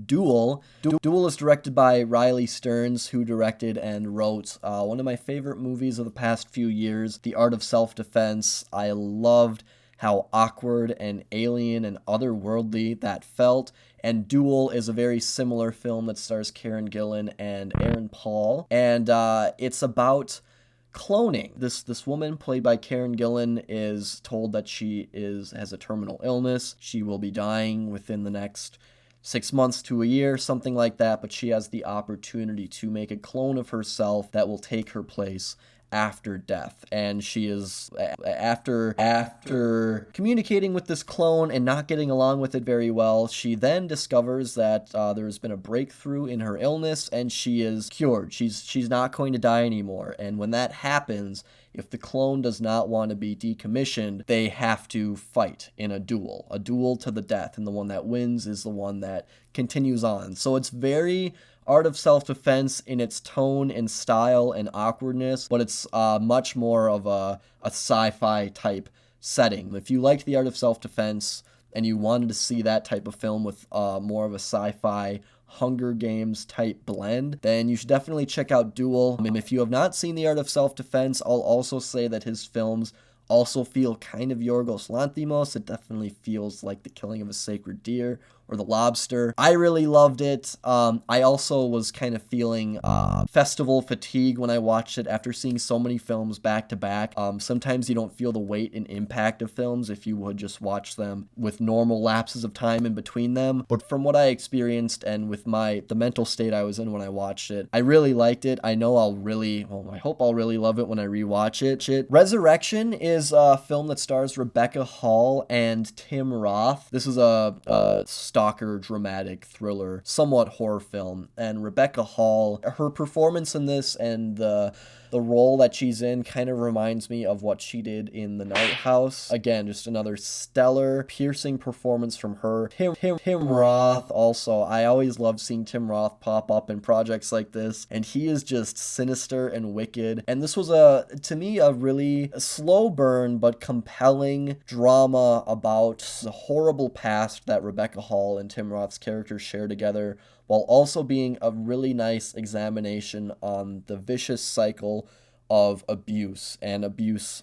Duel. Duel is directed by Riley Stearns, who directed and wrote one of my favorite movies of the past few years, The Art of Self-Defense. I loved how awkward and alien and otherworldly that felt. And Duel is a very similar film that stars Karen Gillan and Aaron Paul. And it's about cloning. This woman, played by Karen Gillan, is told that she has a terminal illness. She will be dying within the next 6 months to a year, something like that, but she has the opportunity to make a clone of herself that will take her place after death. And she is, after communicating with this clone and not getting along with it very well, she then discovers that there has been a breakthrough in her illness and she is cured. She's not going to die anymore. And when that happens, if the clone does not want to be decommissioned, they have to fight in a duel to the death, and the one that wins is the one that continues on. So it's very Art of Self-Defense in its tone and style and awkwardness, but it's much more of a sci-fi type setting. If you liked The Art of Self-Defense and you wanted to see that type of film with more of a sci-fi Hunger Games type blend, then you should definitely check out Duel. If you have not seen The Art of Self-Defense, I'll also say that his films also feel kind of Yorgos Lanthimos. It definitely feels like The Killing of a Sacred Deer or The Lobster. I really loved it. I also was kind of feeling festival fatigue when I watched it after seeing so many films back to back. Sometimes you don't feel the weight and impact of films if you would just watch them with normal lapses of time in between them. But from what I experienced and with the mental state I was in when I watched it, I really liked it. I know I hope I'll really love it when I rewatch it. Resurrection is a film that stars Rebecca Hall and Tim Roth. This is a stalker dramatic thriller, somewhat horror film, and Rebecca Hall, her performance in this and the role that she's in kind of reminds me of what she did in The Night House. Again, just another stellar, piercing performance from her. Tim Roth also. I always love seeing Tim Roth pop up in projects like this, and he is just sinister and wicked. And this was, to me, a really slow burn but compelling drama about the horrible past that Rebecca Hall and Tim Roth's characters share together, while also being a really nice examination on the vicious cycle of abuse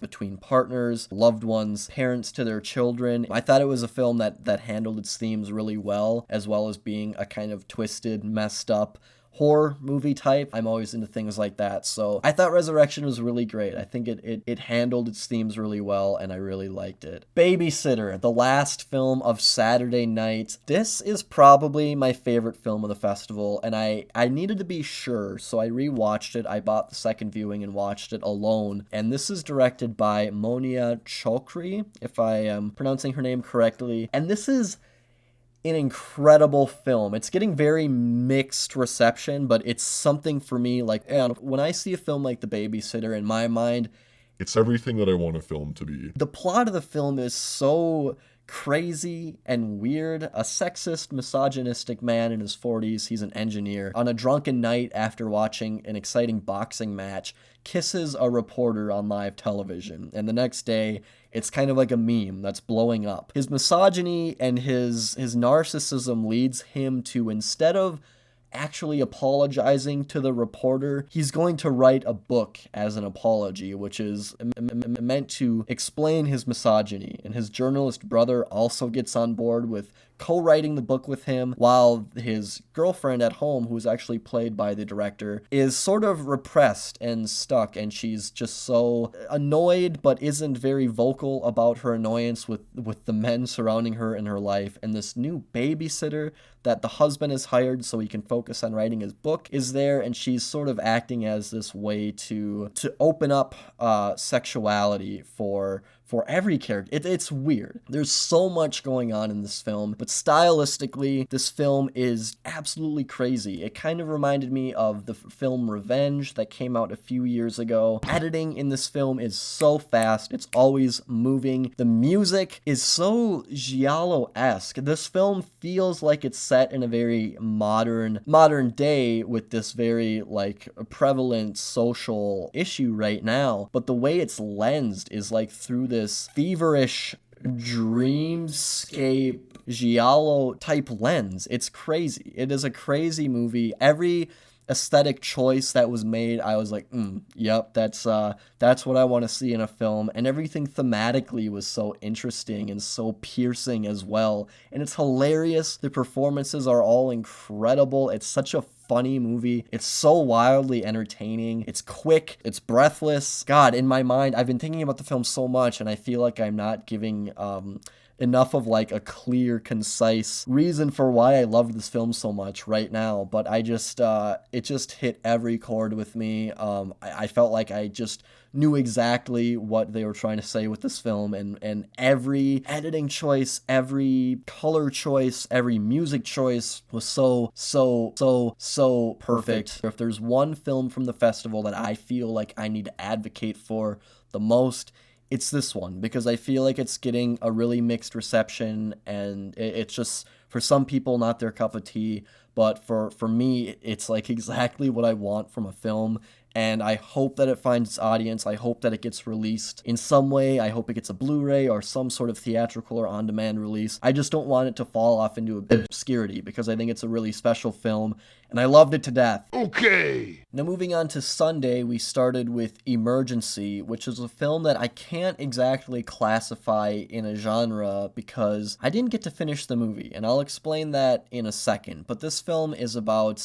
between partners, loved ones, parents to their children. I thought it was a film that handled its themes really well as being a kind of twisted, messed up horror movie type. I'm always into things like that. So I thought Resurrection was really great. I think it handled its themes really well, and I really liked it. Babysitter, the last film of Saturday night. This is probably my favorite film of the festival, and I needed to be sure, so I rewatched it. I bought the second viewing and watched it alone. And this is directed by Monia Chokri, if I am pronouncing her name correctly. And this is an incredible film. It's getting very mixed reception, but it's something for me. Like, and when I see a film like The Babysitter, in my mind, it's everything that I want a film to be. The plot of the film is so crazy and weird. A sexist, misogynistic man in his 40s, he's an engineer, on a drunken night after watching an exciting boxing match, kisses a reporter on live television, and the next day it's kind of like a meme that's blowing up. His misogyny and his narcissism leads him to, instead of actually apologizing to the reporter, he's going to write a book as an apology, which is meant to explain his misogyny. And his journalist brother also gets on board with co-writing the book with him, while his girlfriend at home, who is actually played by the director, is sort of repressed and stuck, and she's just so annoyed but isn't very vocal about her annoyance with the men surrounding her in her life. And this new babysitter that the husband has hired so he can focus on writing his book is there, and she's sort of acting as this way to open up sexuality for every character. It's weird. There's so much going on in this film, but stylistically, this film is absolutely crazy. It kind of reminded me of the film Revenge that came out a few years ago. Editing in this film is so fast. It's always moving. The music is so giallo-esque. This film feels like it's set in a very modern day with this very prevalent social issue right now, but the way it's lensed is through this feverish dreamscape giallo type lens. It's crazy. It is a crazy movie. Every aesthetic choice that was made, I was like, yep, that's what I want to see in a film. And everything thematically was so interesting and so piercing as well. And it's hilarious. The performances are all incredible. It's such a funny movie. It's so wildly entertaining. It's quick. It's breathless. God, in my mind, I've been thinking about the film so much, and I feel like I'm not giving enough of like a clear, concise reason for why I loved this film so much right now. But I just, it just hit every chord with me. I felt like I just knew exactly what they were trying to say with this film, and every editing choice, every color choice, every music choice was so perfect. If there's one film from the festival that I feel like I need to advocate for the most, it's this one, because I feel like it's getting a really mixed reception, and it's just, for some people, not their cup of tea, but for me, it's like exactly what I want from a film. And I hope that it finds its audience. I hope that it gets released in some way. I hope it gets a Blu-ray or some sort of theatrical or on-demand release. I just don't want it to fall off into obscurity, because I think it's a really special film, and I loved it to death. Okay. Now, moving on to Sunday, we started with Emergency, which is a film that I can't exactly classify in a genre because I didn't get to finish the movie, and I'll explain that in a second. But this film is about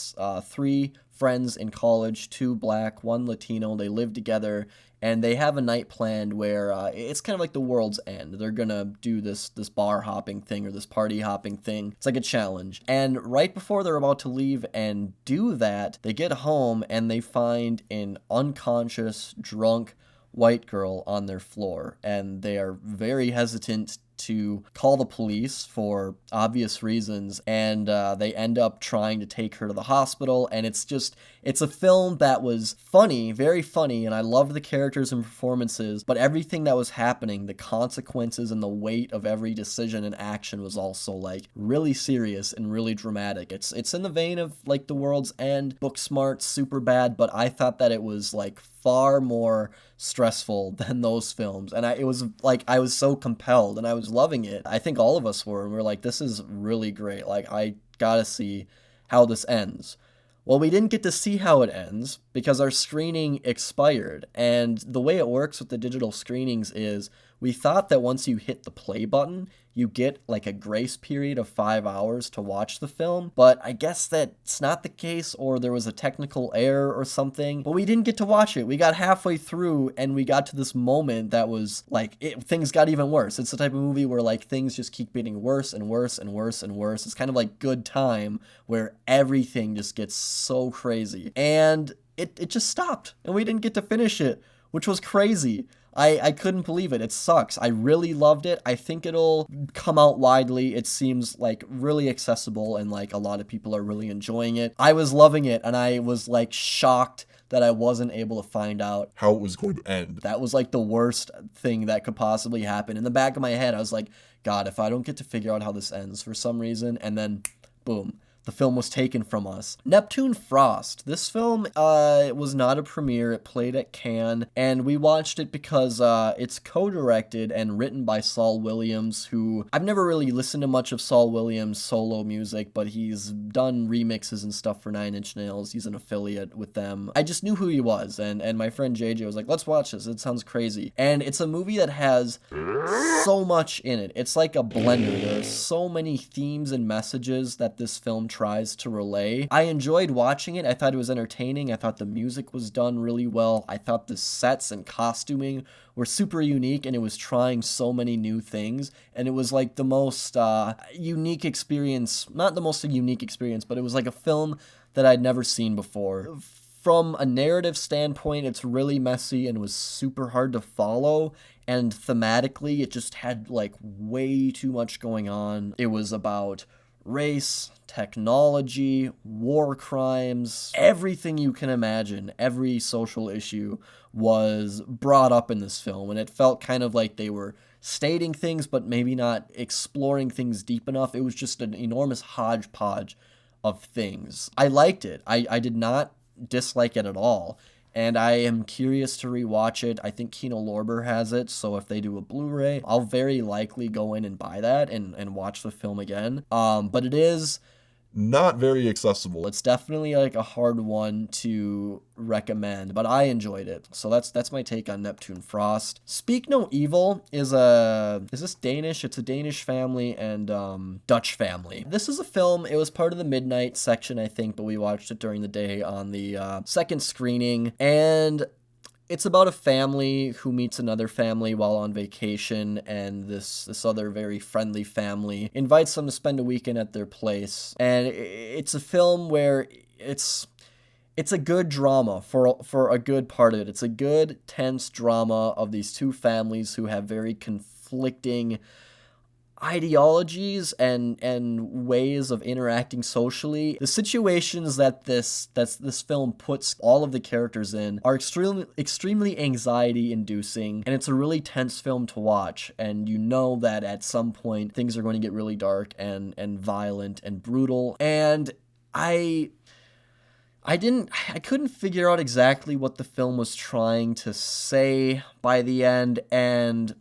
three friends in college, two black, one Latino. They live together, and they have a night planned where it's kind of like the world's end. They're gonna do this bar hopping thing or this party hopping thing. It's like a challenge. And right before they're about to leave and do that, they get home and they find an unconscious, drunk white girl on their floor, and they are very hesitant to call the police for obvious reasons, and they end up trying to take her to the hospital. And it's a film that was funny, very funny, and I loved the characters and performances, but everything that was happening, the consequences and the weight of every decision and action, was also like really serious and really dramatic. It's in the vein of like The World's End, Booksmart, Superbad, but I thought that it was like far more stressful than those films, and I was so compelled, and I was loving it. I think all of us were, and we were like, this is really great. Like, I gotta see how this ends. Well, we didn't get to see how it ends because our screening expired, and the way it works with the digital screenings is we thought that once you hit the play button, you get like a grace period of 5 hours to watch the film, but I guess that's not the case, or there was a technical error or something, but we didn't get to watch it. We got halfway through and we got to this moment that was like, things got even worse. It's the type of movie where like things just keep getting worse and worse and worse and worse. It's kind of like Good Time, where everything just gets so crazy, and it just stopped and we didn't get to finish it, which was crazy. I couldn't believe it. It sucks. I really loved it. I think it'll come out widely. It seems like really accessible, and like a lot of people are really enjoying it. I was loving it, and I was like shocked that I wasn't able to find out how it was going to end. That was like the worst thing that could possibly happen. In the back of my head, I was like, God, if I don't get to figure out how this ends for some reason, and then boom, the film was taken from us. Neptune Frost. This film was not a premiere. It played at Cannes, and we watched it because it's co-directed and written by Saul Williams, who I've never really listened to much of Saul Williams' solo music, but he's done remixes and stuff for Nine Inch Nails. He's an affiliate with them. I just knew who he was, and my friend JJ was like, let's watch this. It sounds crazy. And it's a movie that has so much in it. It's like a blender. There are so many themes and messages that this film tries to relay. I enjoyed watching it. I thought it was entertaining. I thought the music was done really well. I thought the sets and costuming were super unique, and it was trying so many new things, and it was like the most unique experience. Not the most unique experience, but it was like a film that I'd never seen before. From a narrative standpoint, it's really messy and was super hard to follow, and thematically it just had like way too much going on. It was about race, technology, war crimes, everything you can imagine. Every social issue was brought up in this film, and it felt kind of like they were stating things but maybe not exploring things deep enough. It was just an enormous hodgepodge of things. I liked it. I did not dislike it at all. and I am curious to rewatch it. I think Kino Lorber has it, so if they do a Blu-ray, I'll very likely go in and buy that and watch the film again. But it is not very accessible. It's definitely like a hard one to recommend, but I enjoyed it. So that's my take on Neptune Frost. Speak No Evil is this Danish? It's a Danish family and Dutch family. This is a film. It was part of the midnight section, I think, but we watched it during the day on the second screening, and it's about a family who meets another family while on vacation, and this other very friendly family invites them to spend a weekend at their place. And it's a film where it's a good drama for a good part of it. It's a good, tense drama of these two families who have very conflicting ideologies and ways of interacting socially. The situations that this film puts all of the characters in are extremely anxiety inducing, and it's a really tense film to watch, and you know that at some point things are going to get really dark and violent and brutal. And I couldn't figure out exactly what the film was trying to say by the end, and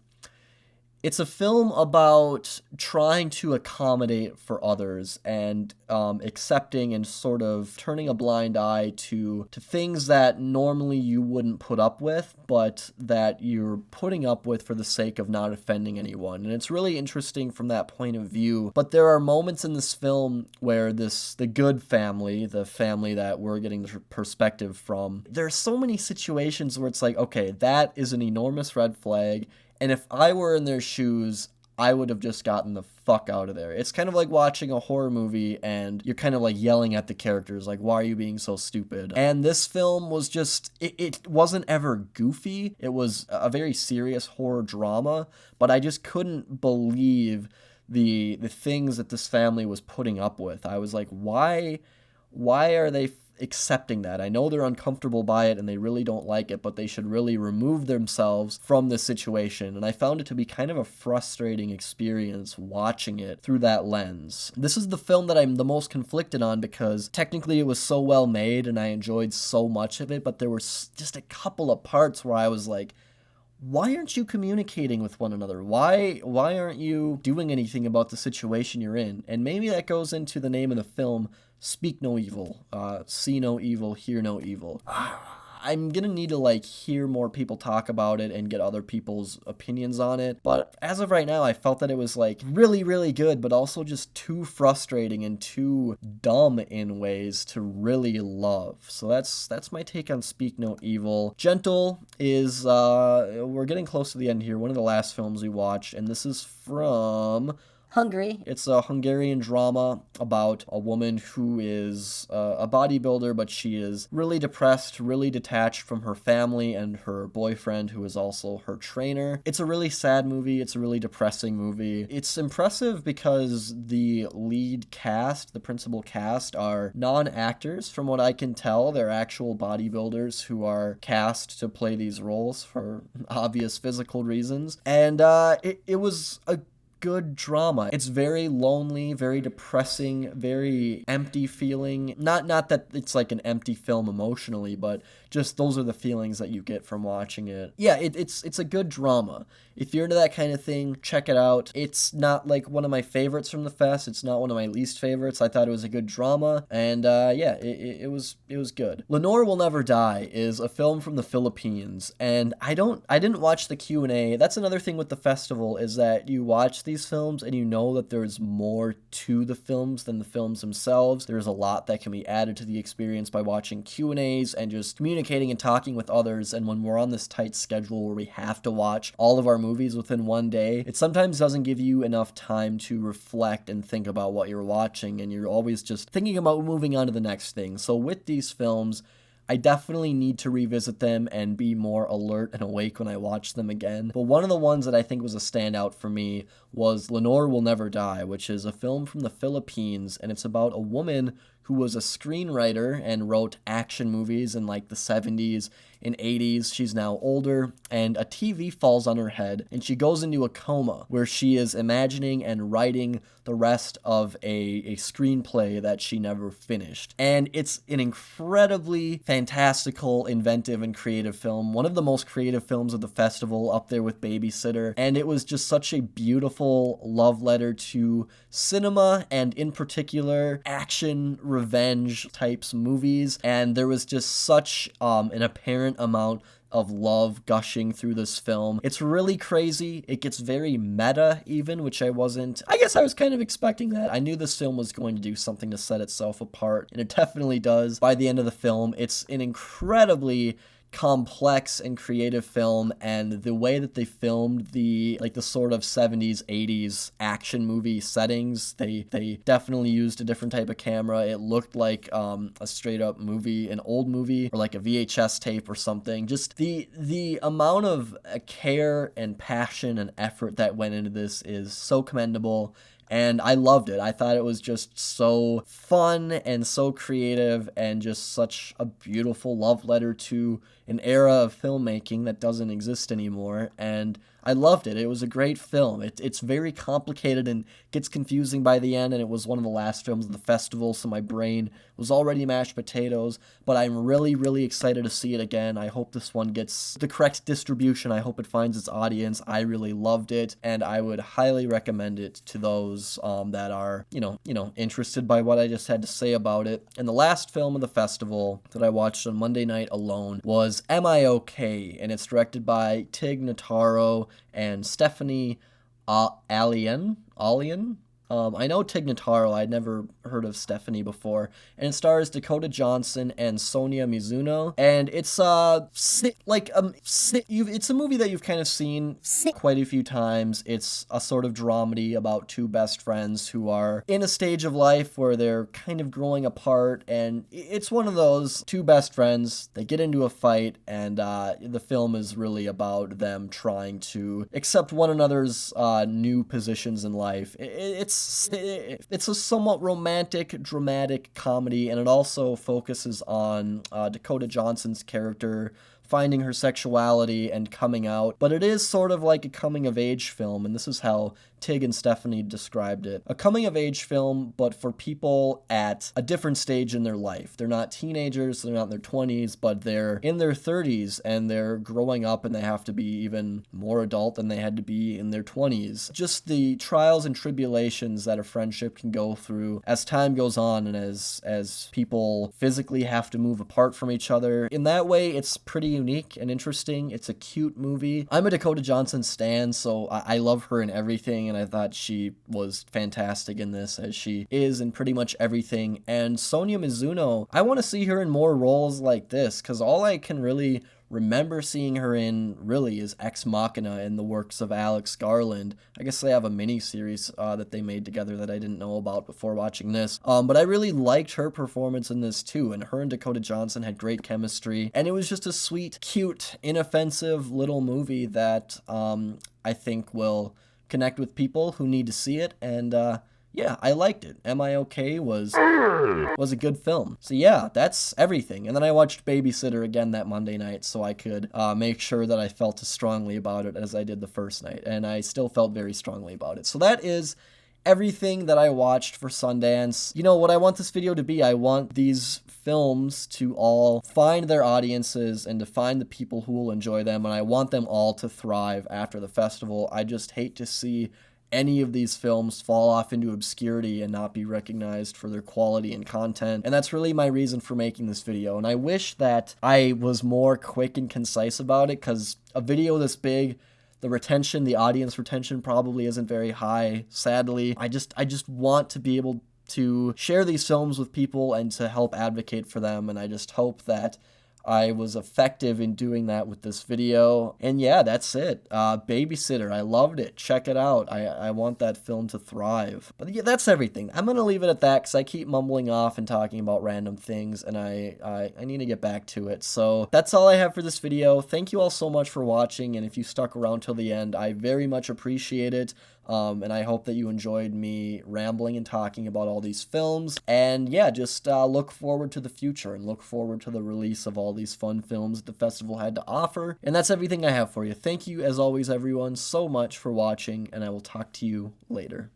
it's a film about trying to accommodate for others and accepting and sort of turning a blind eye to things that normally you wouldn't put up with, but that you're putting up with for the sake of not offending anyone. And it's really interesting from that point of view. But there are moments in this film where the good family, the family that we're getting the perspective from, there are so many situations where it's like, okay, that is an enormous red flag. And if I were in their shoes, I would have just gotten the fuck out of there. It's kind of like watching a horror movie and you're kind of like yelling at the characters, like, why are you being so stupid? And this film was just, it wasn't ever goofy. It was a very serious horror drama, but I just couldn't believe the things that this family was putting up with. I was like, why are they accepting that? I know they're uncomfortable by it and they really don't like it, but they should really remove themselves from this situation. And I found it to be kind of a frustrating experience watching it through that lens. This is the film that I'm the most conflicted on because technically it was so well made and I enjoyed so much of it, but there were just a couple of parts where I was like, why aren't you communicating with one another? Why aren't you doing anything about the situation you're in? And maybe that goes into the name of the film, Speak No Evil, see no evil, hear no evil. I'm gonna need to hear more people talk about it and get other people's opinions on it. But as of right now, I felt that it was really, really good, but also just too frustrating and too dumb in ways to really love. So that's my take on Speak No Evil. Gentle is, we're getting close to the end here, one of the last films we watched, and this is from Hungary. It's a Hungarian drama about a woman who is a bodybuilder, but she is really depressed, really detached from her family and her boyfriend, who is also her trainer. It's a really sad movie. It's a really depressing movie. It's impressive because the lead cast, the principal cast, are non-actors. From what I can tell, they're actual bodybuilders who are cast to play these roles for obvious physical reasons. And it was a good drama. It's very lonely, very depressing, very empty feeling. Not that it's like an empty film emotionally, but just those are the feelings that you get from watching it. Yeah, it's a good drama. If you're into that kind of thing, check it out. It's not one of my favorites from the fest. It's not one of my least favorites. I thought it was a good drama, and yeah, it was good. Leonor Will Never Die is a film from the Philippines, and I didn't watch the Q&A. That's another thing with the festival, is that you watch these films and you know that there's more to the films than the films themselves. There's a lot that can be added to the experience by watching Q&As and just communicating and talking with others. And when we're on this tight schedule where we have to watch all of our movies within one day, it sometimes doesn't give you enough time to reflect and think about what you're watching, and you're always just thinking about moving on to the next thing. So with these films, I definitely need to revisit them and be more alert and awake when I watch them again. But one of the ones that I think was a standout for me was Leonor Will Never Die, which is a film from the Philippines, and it's about a woman who was a screenwriter and wrote action movies in like the 70s and 80s. She's now older, and a TV falls on her head, and she goes into a coma where she is imagining and writing the rest of a screenplay that she never finished. And it's an incredibly fantastical, inventive, and creative film. One of the most creative films of the festival, up there with Babysitter. And it was just such a beautiful love letter to cinema, and in particular, action, revenge types movies. And there was just such an apparent amount of love gushing through this film. It's really crazy. It gets very meta even, which I guess I was kind of expecting that. I knew this film was going to do something to set itself apart, and it definitely does. By the end of the film, it's an incredibly complex and creative film, and the way that they filmed the sort of 70s 80s action movie settings, they definitely used a different type of camera. It looked like a straight up movie, an old movie, or like a VHS tape or something. Just the amount of care and passion and effort that went into this is so commendable. And I loved it. I thought it was just so fun and so creative, and just such a beautiful love letter to an era of filmmaking that doesn't exist anymore. And I loved it. It was a great film. It's very complicated and gets confusing by the end, and it was one of the last films of the festival, so my brain was already mashed potatoes, but I'm really, really excited to see it again. I hope this one gets the correct distribution. I hope it finds its audience. I really loved it, and I would highly recommend it to those that are, interested by what I just had to say about it. And the last film of the festival that I watched on Monday night alone was Am I Okay? And it's directed by Tig Notaro and Stephanie Alien. I know Tig Notaro. I'd never heard of Stephanie before. And it stars Dakota Johnson and Sonia Mizuno. And it's it's a movie that you've kind of seen quite a few times. It's a sort of dramedy about two best friends who are in a stage of life where they're kind of growing apart. And it's one of those two best friends. They get into a fight, and the film is really about them trying to accept one another's new positions in life. It's a somewhat romantic, dramatic comedy, and it also focuses on Dakota Johnson's character finding her sexuality and coming out, but it is sort of like a coming-of-age film, and this is how Tig and Stephanie described it. A coming-of-age film, but for people at a different stage in their life. They're not teenagers, they're not in their 20s, but they're in their 30s, and they're growing up, and they have to be even more adult than they had to be in their 20s. Just the trials and tribulations that a friendship can go through as time goes on, and as people physically have to move apart from each other. In that way, it's pretty unique and interesting. It's a cute movie. I'm a Dakota Johnson stan, so I love her in everything, and I thought she was fantastic in this, as she is in pretty much everything. And Sonia Mizuno, I want to see her in more roles like this, because all I can really remember seeing her in really is Ex Machina in the works of Alex Garland. I guess they have a mini-series that they made together that I didn't know about before watching this. But I really liked her performance in this too, and her and Dakota Johnson had great chemistry, and it was just a sweet, cute, inoffensive little movie that I think will connect with people who need to see it, and yeah, I liked it. Am I Okay was a good film. So yeah, that's everything. And then I watched Babysitter again that Monday night, so I could make sure that I felt as strongly about it as I did the first night. And I still felt very strongly about it. So that is everything that I watched for Sundance. You know what I want this video to be? I want these films to all find their audiences and to find the people who will enjoy them, and I want them all to thrive after the festival. I just hate to see any of these films fall off into obscurity and not be recognized for their quality and content. And that's really my reason for making this video. And I wish that I was more quick and concise about it, because a video this big, the audience retention probably isn't very high, sadly. I just want to be able to share these films with people and to help advocate for them, and I just hope that I was effective in doing that with this video. And yeah, that's it. Babysitter, I loved it. Check it out. I want that film to thrive. But yeah, that's everything. I'm gonna leave it at that, because I keep mumbling off and talking about random things, and I need to get back to it. So that's all I have for this video. Thank you all so much for watching, and if you stuck around till the end, I very much appreciate it. And I hope that you enjoyed me rambling and talking about all these films. And yeah, just look forward to the future and look forward to the release of all these fun films the festival had to offer. And that's everything I have for you. Thank you, as always, everyone, so much for watching, and I will talk to you later.